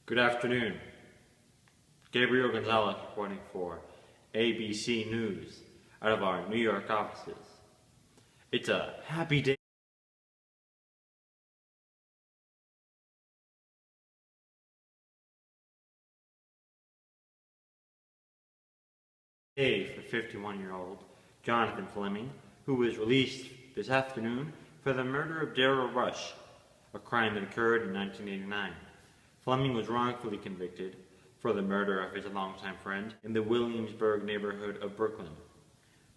Good afternoon. Gabriel Gonzalez reporting for ABC News out of our New York offices. It's a happy day for 51-year-old Jonathan Fleming, who was released this afternoon for the murder of Darrell Rush, a crime that occurred in 1989. Fleming was wrongfully convicted for the murder of his longtime friend in the Williamsburg neighborhood of Brooklyn.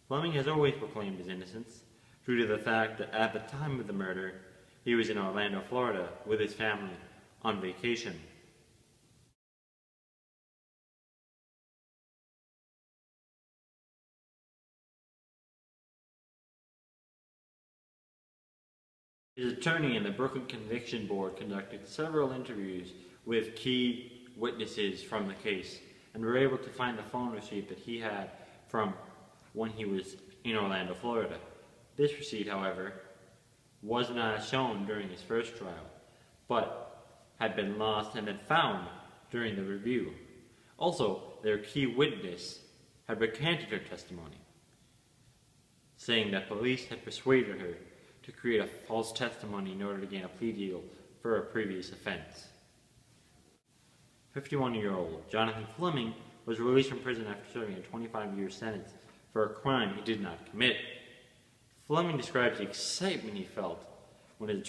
Fleming has always proclaimed his innocence due to the fact that at the time of the murder, he was in Orlando, Florida with his family on vacation. His attorney and the Brooklyn Conviction Board conducted several interviews with key witnesses from the case and were able to find the phone receipt that he had from when he was in Orlando, Florida. This receipt, however, was not shown during his first trial, but had been lost and then found during the review. Also, their key witness had recanted her testimony, saying that police had persuaded her to create a false testimony in order to gain a plea deal for a previous offense. 51-year-old Jonathan Fleming was released from prison after serving a 25-year sentence for a crime he did not commit. Fleming describes the excitement he felt when his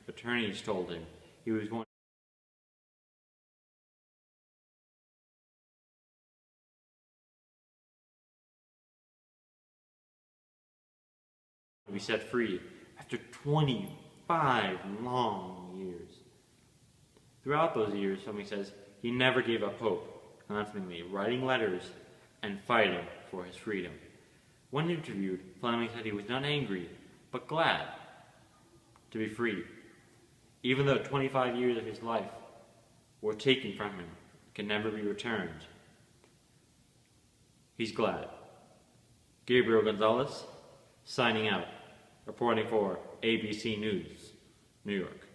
attorneys told him he was going to be set free after 25 long years. Throughout those years, Fleming says he never gave up hope, constantly writing letters and fighting for his freedom. When interviewed, Fleming said he was not angry, but glad to be free. Even though 25 years of his life were taken from him, can never be returned, he's glad. Gabriel Gonzalez, signing out, reporting for ABC News, New York.